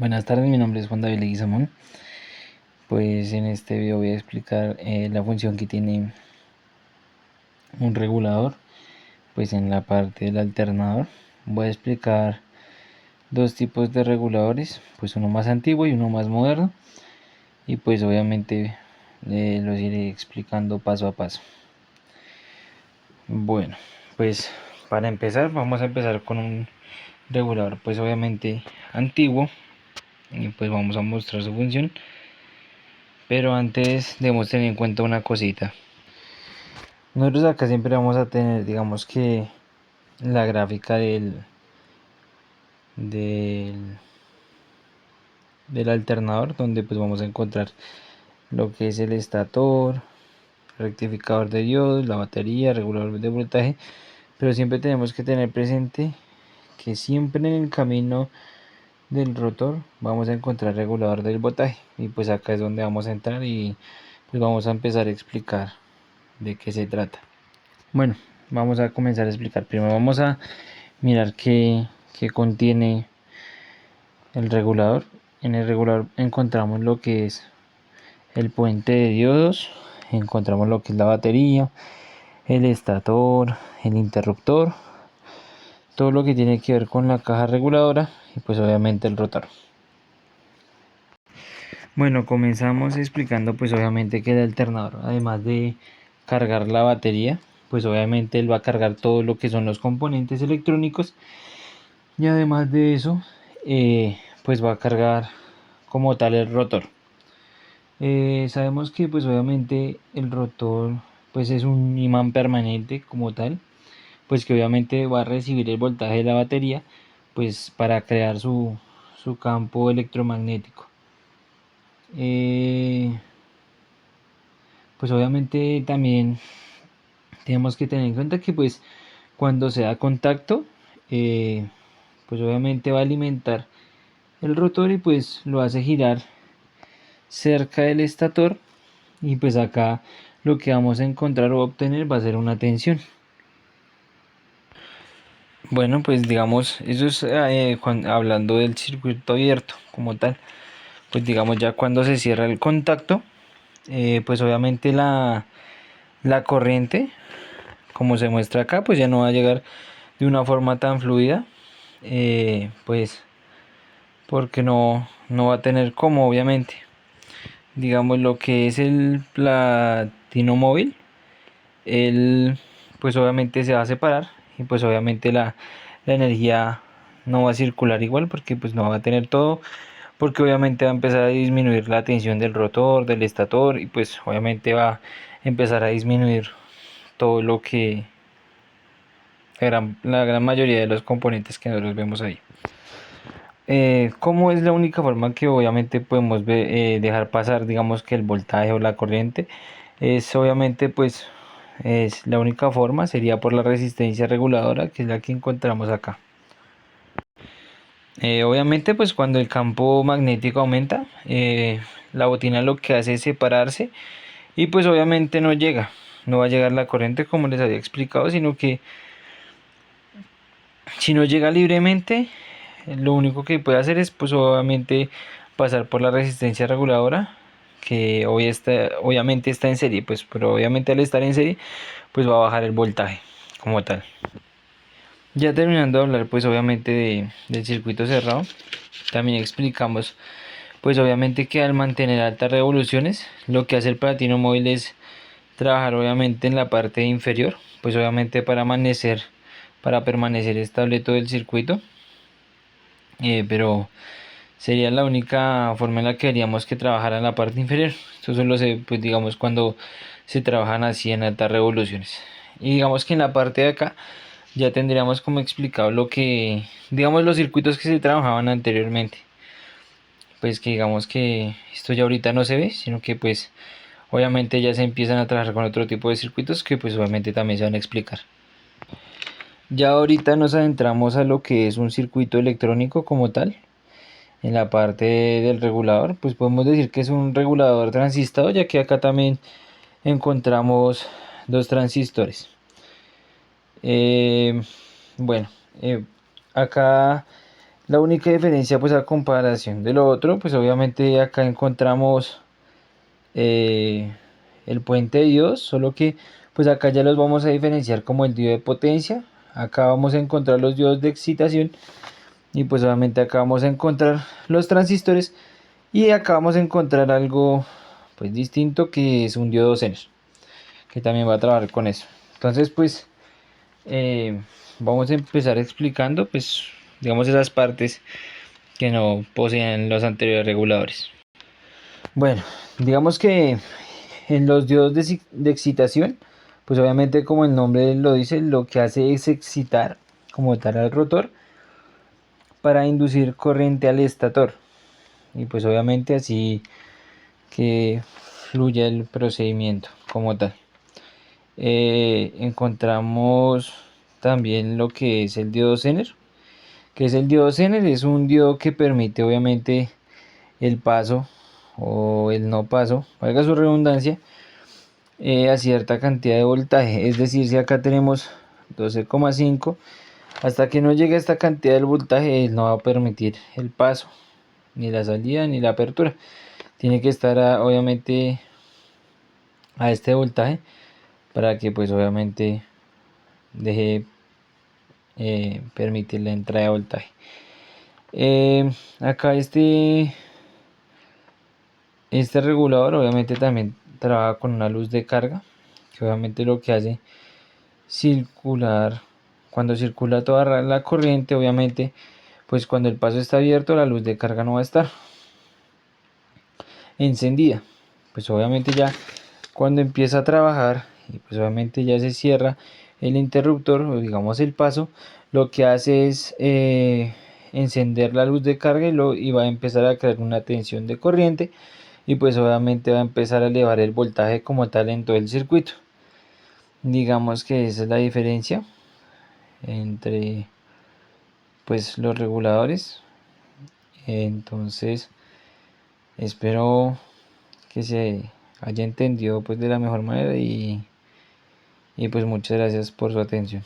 Buenas tardes, mi nombre es Juan David Leguizamón. Pues en este video voy a explicar la función que tiene un regulador. Pues en la parte del alternador voy a explicar dos tipos de reguladores, pues uno más antiguo y uno más moderno, y pues obviamente los iré explicando paso a paso. Bueno, pues para empezar vamos a empezar con un regulador pues obviamente antiguo, y pues vamos a mostrar su función. Pero antes debemos tener en cuenta una cosita. Nosotros acá siempre vamos a tener, digamos que la gráfica del, del alternador, donde pues vamos a encontrar lo que es el estator, rectificador de diodos, la batería, regulador de voltaje. Pero siempre tenemos que tener presente que siempre en el camino del rotor vamos a encontrar regulador del voltaje, y pues acá es donde vamos a entrar y pues vamos a empezar a explicar de qué se trata. Bueno, vamos a comenzar a explicar. Primero vamos a mirar qué contiene el regulador. En el regulador encontramos lo que es el puente de diodos, encontramos lo que es la batería, el estator, el interruptor, todo lo que tiene que ver con la caja reguladora y pues obviamente el rotor. Bueno, comenzamos explicando pues obviamente que el alternador, además de cargar la batería, pues obviamente él va a cargar todo lo que son los componentes electrónicos, y además de eso pues va a cargar como tal el rotor. Sabemos que pues obviamente el rotor pues es un imán permanente como tal, pues que obviamente va a recibir el voltaje de la batería pues para crear su campo electromagnético. Pues obviamente también tenemos que tener en cuenta que pues cuando se da contacto pues obviamente va a alimentar el rotor y pues lo hace girar cerca del estator, y pues acá lo que vamos a encontrar o obtener va a ser una tensión. Bueno, pues digamos eso es hablando del circuito abierto como tal. Pues digamos ya cuando se cierra el contacto, pues obviamente la corriente, como se muestra acá, pues ya no va a llegar de una forma tan fluida, pues porque no va a tener como obviamente, digamos lo que es el platino móvil, él pues obviamente se va a separar, y pues obviamente la energía no va a circular igual, porque pues no va a tener todo, porque obviamente va a empezar a disminuir la tensión del rotor, del estator, y pues obviamente va a empezar a disminuir todo lo que la gran mayoría de los componentes que nosotros vemos ahí. ¿Cómo es la única forma que obviamente podemos dejar pasar, digamos que el voltaje o la corriente? Es obviamente pues es la única forma sería por la resistencia reguladora, que es la que encontramos acá. Obviamente pues cuando el campo magnético aumenta, la botina lo que hace es separarse, y pues obviamente no va a llegar la corriente como les había explicado, sino que si no llega libremente, lo único que puede hacer es pues obviamente pasar por la resistencia reguladora, que hoy obviamente está en serie, pues pero obviamente al estar en serie pues va a bajar el voltaje como tal. Ya terminando de hablar pues obviamente del circuito cerrado, también explicamos pues obviamente que al mantener altas revoluciones, lo que hace el platino móvil es trabajar obviamente en la parte inferior, pues obviamente para permanecer estable todo el circuito. Pero sería la única forma en la que haríamos que trabajara en la parte inferior. Esto solo se, pues digamos, cuando se trabajan así en altas revoluciones. Y digamos que en la parte de acá ya tendríamos como explicado lo que, digamos, los circuitos que se trabajaban anteriormente. Pues que digamos que esto ya ahorita no se ve, sino que pues obviamente ya se empiezan a trabajar con otro tipo de circuitos que pues obviamente también se van a explicar. Ya ahorita nos adentramos a lo que es un circuito electrónico como tal. En la parte del regulador, pues podemos decir que es un regulador transistor, ya que acá también encontramos dos transistores. Eh, bueno, acá La única diferencia pues a comparación de lo otro, pues obviamente acá encontramos el puente de diodos, solo que pues acá ya los vamos a diferenciar como el diodo de potencia. Acá vamos a encontrar los diodos de excitación y pues obviamente acá vamos a encontrar los transistores y acá vamos a encontrar algo pues distinto, que es un diodo Zener, que también va a trabajar con eso. Entonces pues vamos a empezar explicando pues digamos esas partes que no poseen los anteriores reguladores. Bueno, digamos que en los diodos de excitación, pues obviamente como el nombre lo dice, lo que hace es excitar como tal al rotor para inducir corriente al estator. Y pues obviamente así que fluya el procedimiento como tal. Encontramos también lo que es el diodo Zener. Que es el diodo Zener? Es un diodo que permite obviamente el paso o el no paso, valga su redundancia, a cierta cantidad de voltaje. Es decir, si acá tenemos 12,5, hasta que no llegue a esta cantidad del voltaje, él no va a permitir el paso, ni la salida, ni la apertura. Tiene que estar obviamente a este voltaje para que pues obviamente deje permitir la entrada de voltaje. Acá este regulador obviamente también trabaja con una luz de carga, que obviamente lo que hace circular, cuando circula toda la corriente, obviamente pues cuando el paso está abierto la luz de carga no va a estar encendida. Pues obviamente ya cuando empieza a trabajar y pues obviamente ya se cierra el interruptor o digamos el paso, lo que hace es encender la luz de carga y va a empezar a crear una tensión de corriente y pues obviamente va a empezar a elevar el voltaje como tal en todo el circuito. Digamos que esa es la diferencia entre pues los reguladores. Entonces espero que se haya entendido pues de la mejor manera y pues muchas gracias por su atención.